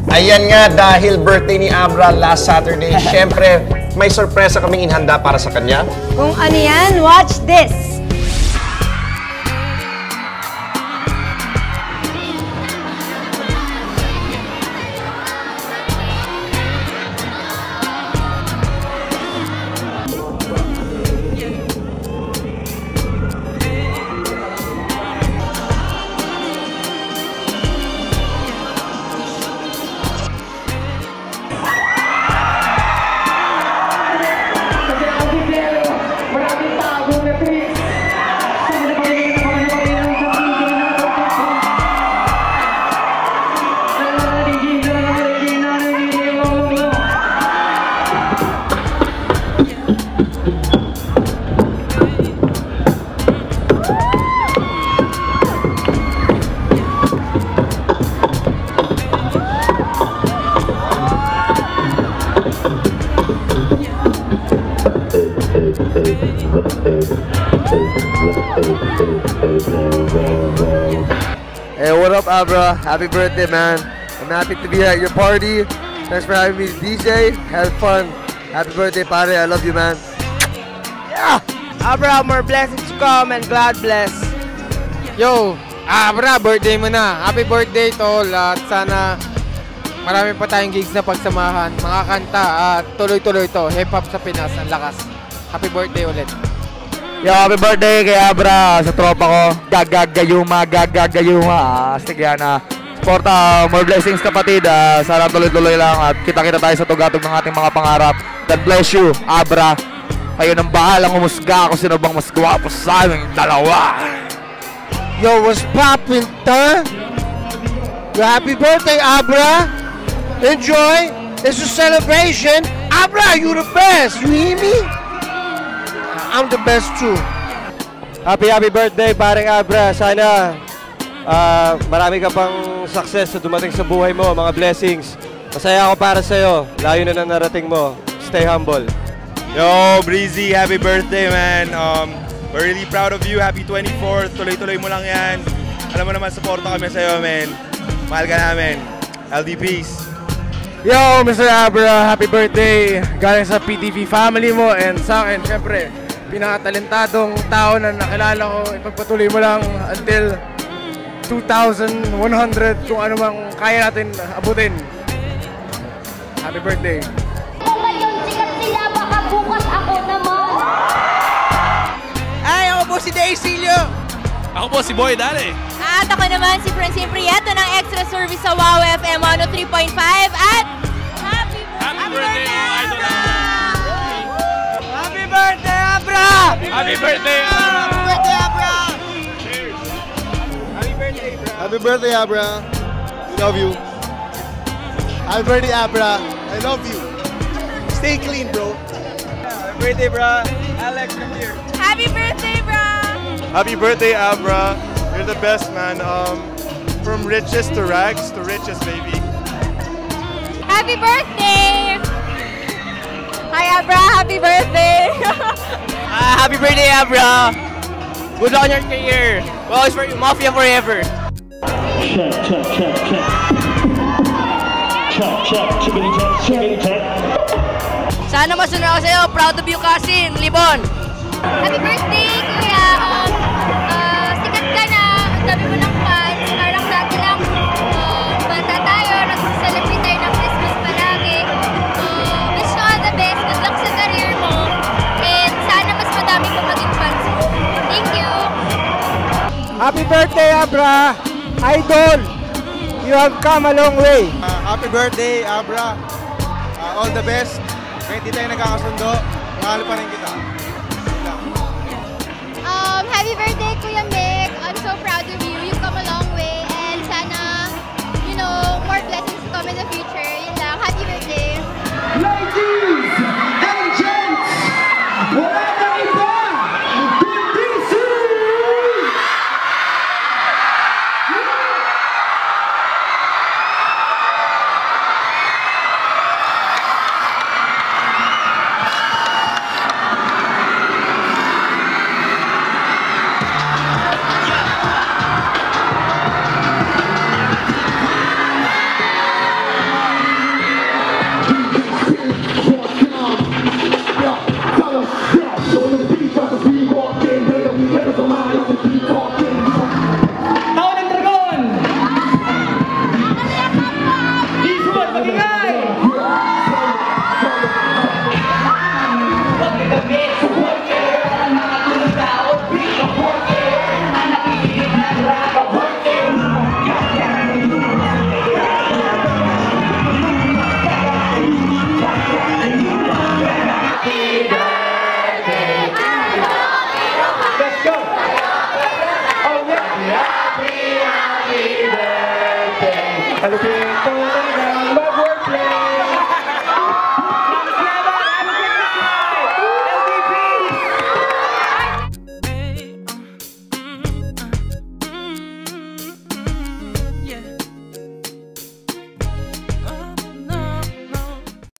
Ayan nga, dahil birthday ni Abra last Saturday, syempre may sorpresa kaming inhanda para sa kanya. Kung ano yan, watch this! Hey, what up, Abra? Happy birthday, man. I'm happy to be at your party. Thanks for having me as DJ. Have fun. Happy birthday, pare. I love you, man. Yeah! Abra, more blessings to come and God bless. Yo, Abra, birthday mo na. Happy birthday, tol. At sana marami pa tayong gigs na pagsamahan. Mga kanta at tuloy-tuloy to. Hip-hop sa Pinas. Ang lakas. Happy birthday ulit. Yo, happy birthday kay Abra sa tropa ko. Gagagayuma. Astig yan, Porta, more blessings kapatid. Sana tuloy-tuloy lang at kita-kita tayo sa tugatog ng ating mga pangarap. God bless you, Abra. Kayo nang bahalang umusga kung sino bang mas gwapo sa aming dalawa. Yo, what's poppin', ta? Yo, happy birthday, Abra. Enjoy. It's a celebration. Abra, you the best. You hear me? I'm the best too. Happy birthday, paring Abra. Sana marami ka pang success sa dumating sa buhay mo, mga blessings. Masaya ako para sa'yo. Layo na narating mo. Stay humble. Yo, Breezy, happy birthday, man. We're really proud of you. Happy 24th. Tuloy-tuloy mo lang yan. Alam mo naman, supporta kami sa'yo, man. Mahal ka namin. LDPs. Yo, Mr. Abra, happy birthday. Galing sa PTV family mo and sa akin, syempre, pinakatalentadong tao na nakilala ko. Ipagpatuloy mo lang until 2,100 kung ano mang kaya natin abutin. Happy birthday. Kung ngayon sikat sila, baka bukas ako naman. Ay, ako po si Daisilio. Ako po si Boy Dale. At ako naman si Francine Prieto ng Extra Service sa WOW FM 103.5 at Happy birthday, Abra! Happy birthday, Abra! Happy birthday, Happy birthday, Abra! Cheers! Happy birthday, Abra. We love you. Happy birthday, Abra. I love you. Stay clean, bro. Happy birthday, bro. Alex, come here. Happy birthday, bro! Happy birthday, Abra. You're the best, man. From riches to rags to riches, baby. Happy birthday! Hi, Abra! Happy birthday! Happy birthday, Abra! Good luck on your career. Well, it's for you, Mafia forever. Sana masunod ako sa'yo. Proud of you, Kasin. Libon! Happy birthday, Kuya! Sikat ka na. Ang dami mo ng fans. Parang dati lang bata tayo. Nag-celebrate tayo ng Christmas palagi. Wish you all the best. Good luck sa career mo. And sana mas madami kong maging fans mo. Thank you! Happy birthday, Abra! Idol! You have come a long way. Happy birthday, Abra. All the best. Kahit di tayo nagkakasundo, mahal pa rin kita. Happy birthday, Kuya Mick. I'm so proud of you. You've come a long way. And sana, more blessings